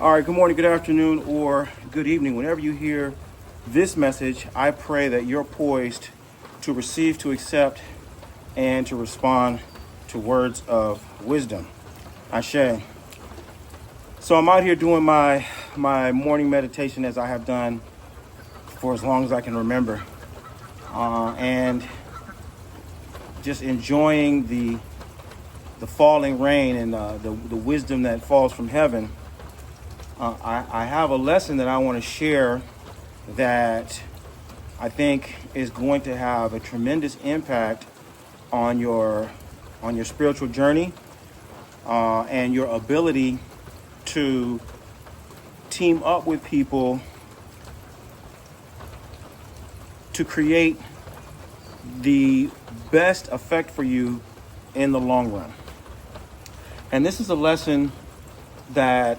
All right, good morning, good afternoon, or good evening. Whenever you hear this message, I pray that you're poised to receive, to accept, and to respond to words of wisdom. Ashe. So I'm out here doing my morning meditation as I have done for as long as I can remember, and just enjoying the falling rain and the wisdom that falls from heaven. I have a lesson that I want to share that I think is going to have a tremendous impact on your spiritual journey and your ability to team up with people to create the best effect for you in the long run. And this is a lesson that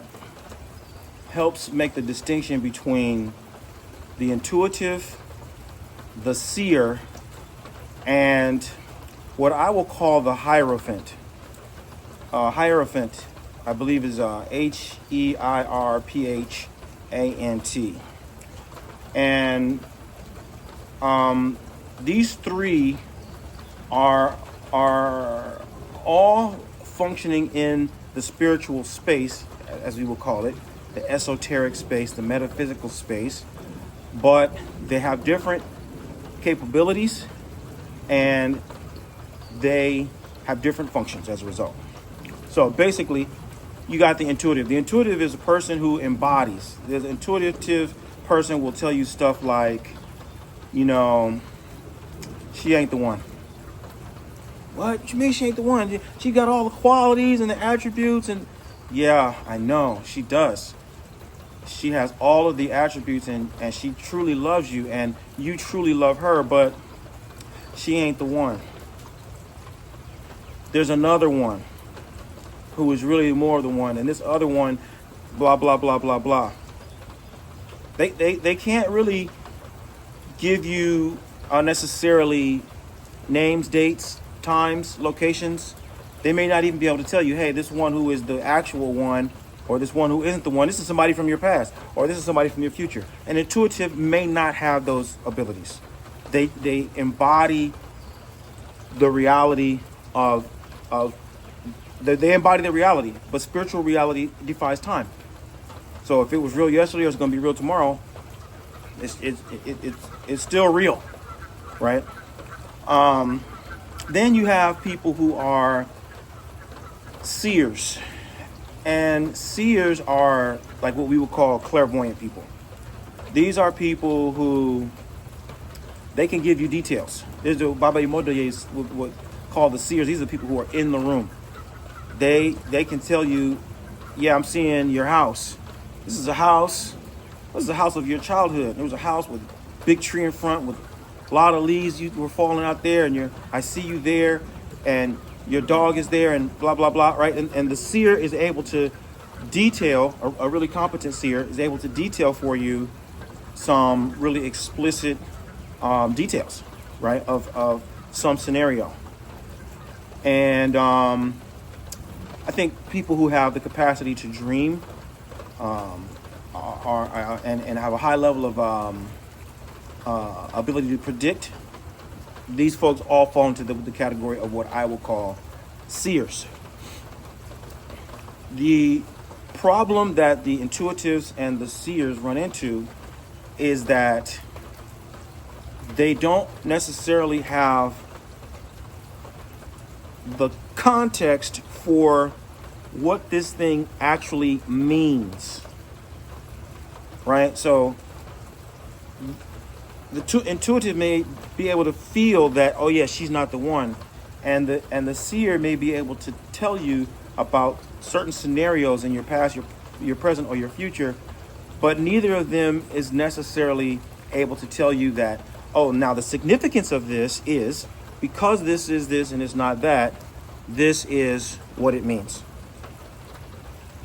helps make the distinction between the intuitive, the seer, and what I will call the Hierophant. Hierophant, I believe, is H-E-I-R-P-H-A-N-T. And these three are all functioning in the spiritual space, as we will call it, the esoteric space, the metaphysical space, but they have different capabilities and they have different functions as a result. So basically, you got the intuitive. The intuitive is a person who embodies. The intuitive person will tell you stuff like, she ain't the one. What? You mean she ain't the one? She got all the qualities and the attributes, and yeah, I know, she does. She has all of the attributes, and she truly loves you, and you truly love her, but she ain't the one. There's another one who is really more the one, and this other one, blah, blah, blah, blah, blah. They can't really give you necessarily names, dates, times, locations. They may not even be able to tell you, hey, this one who is the actual one, or this one who isn't the one, this is somebody from your past, or this is somebody from your future. An intuitive may not have those abilities. They embody the reality they embody the reality, but spiritual reality defies time. So if it was real yesterday, it's going to be real tomorrow. It's still real, right? Then you have people who are seers. And seers are like what we would call clairvoyant people. These are people who, they can give you details. There's the Baba Imodoye would call the seers. These are the people who are in the room. They can tell you, yeah, I'm seeing your house. This is a house. This is a house of your childhood. It was a house with a big tree in front with a lot of leaves. You were falling out there, and I see you there, and your dog is there, and blah, blah, blah, right? And the seer is able to detail, a really competent seer is able to detail for you some really explicit details, right, of some scenario. And I think people who have the capacity to dream and have a high level of ability to predict, these folks all fall into the category of what I will call seers. The problem that the intuitives and the seers run into is that they don't necessarily have the context for what this thing actually means, right? So the intuitive may be able to feel that, oh yeah, she's not the one, and the seer may be able to tell you about certain scenarios in your past, your present, or your future, but neither of them is necessarily able to tell you that, oh, now the significance of this is because this is this and it's not that, this is what it means.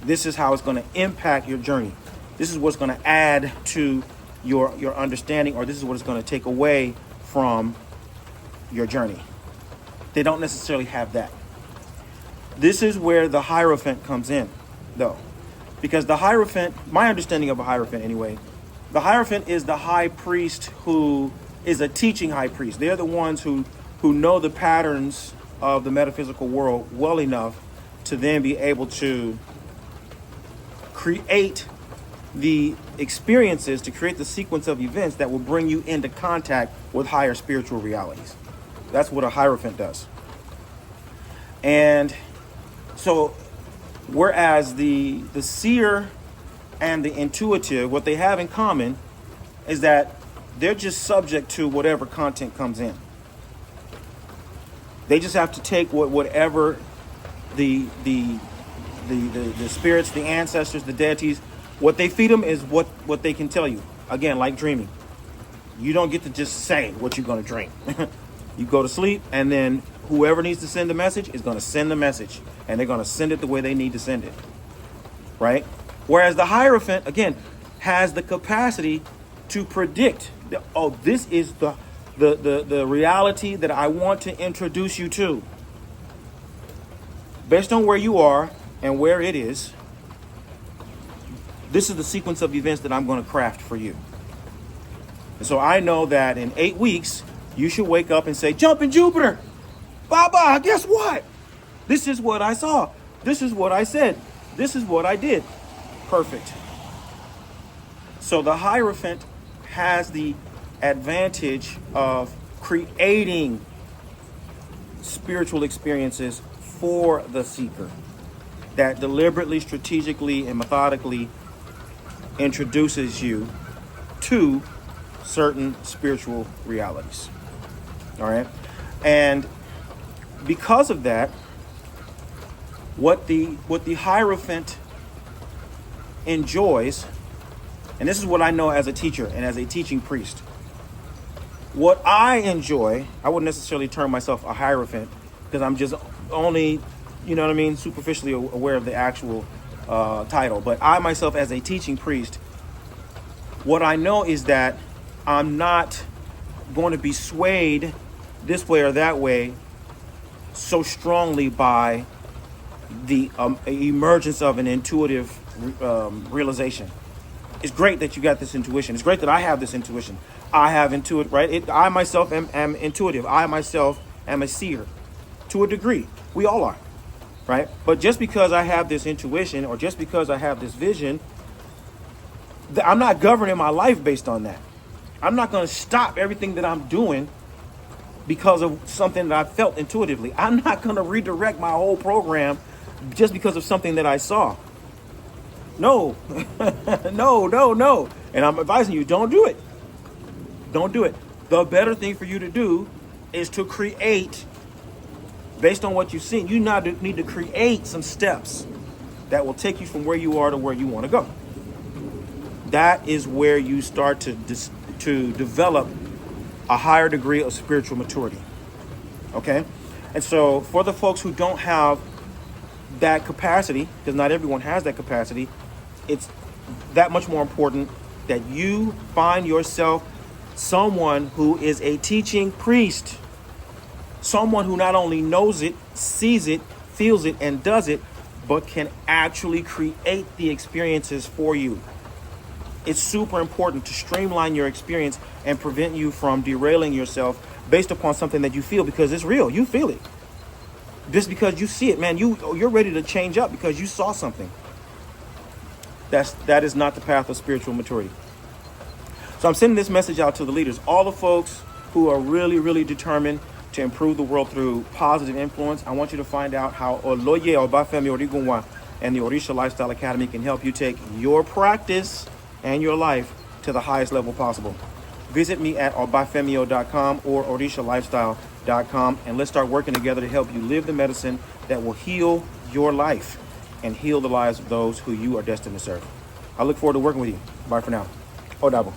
This is how it's going to impact your journey. This is what's going to add to your understanding, or this is what it's going to take away from your journey. They don't necessarily have that. This is where the Hierophant comes in, though. Because the Hierophant, my understanding of a Hierophant anyway, the Hierophant is the high priest who is a teaching high priest. They're the ones who know the patterns of the metaphysical world well enough to then be able to create the experiences, to create the sequence of events that will bring you into contact with higher spiritual realities. That's what a Hierophant does. And so, whereas the seer and the intuitive, what they have in common is that they're just subject to whatever content comes in. They just have to take whatever the spirits, the ancestors, the deities, what they feed them is what they can tell you. Again, like dreaming. You don't get to just say what you're going to dream. You go to sleep, and then whoever needs to send the message is going to send the message, and they're going to send it the way they need to send it. Right? Whereas the Hierophant, again, has the capacity to predict, this is the reality that I want to introduce you to. Based on where you are and where it is, this is the sequence of events that I'm going to craft for you. And so I know that in 8 weeks, you should wake up and say, jump in Jupiter. Baba, guess what? This is what I saw. This is what I said. This is what I did. Perfect. So the Hierophant has the advantage of creating spiritual experiences for the seeker that deliberately, strategically, and methodically introduces you to certain spiritual realities. All right? And because of that, what the Hierophant enjoys, and this is what I know as a teacher and as a teaching priest, what I enjoy, I wouldn't necessarily term myself a Hierophant because I'm just only, superficially aware of the actual title. But I myself as a teaching priest, what I know is that I'm not going to be swayed this way or that way so strongly by the emergence of an intuitive realization. It's great that you got this intuition. It's great that I have this intuition. I have intuitive, right? I myself am intuitive. I myself am a seer to a degree. We all are, right? But just because I have this intuition or just because I have this vision, I'm not governing my life based on that. I'm not going to stop everything that I'm doing because of something that I felt intuitively. I'm not going to redirect my whole program just because of something that I saw. No, no. And I'm advising you, don't do it. Don't do it. The better thing for you to do is to create, based on what you've seen, you now need to create some steps that will take you from where you are to where you want to go. That is where you start to develop a higher degree of spiritual maturity. Okay? And so for the folks who don't have that capacity, because not everyone has that capacity, it's that much more important that you find yourself someone who is a teaching priest. Someone who not only knows it, sees it, feels it, and does it, but can actually create the experiences for you. It's super important to streamline your experience and prevent you from derailing yourself based upon something that you feel, because it's real. You feel it. Just because you see it, man, you're ready to change up because you saw something. That is not the path of spiritual maturity. So I'm sending this message out to the leaders, all the folks who are really, really determined to improve the world through positive influence. I want you to find out how Oloye Obafemi Origunwa and the Orisha Lifestyle Academy can help you take your practice and your life to the highest level possible. Visit me at obafemio.com or orishalifestyle.com, and let's start working together to help you live the medicine that will heal your life and heal the lives of those who you are destined to serve. I look forward to working with you. Bye for now. Odabo.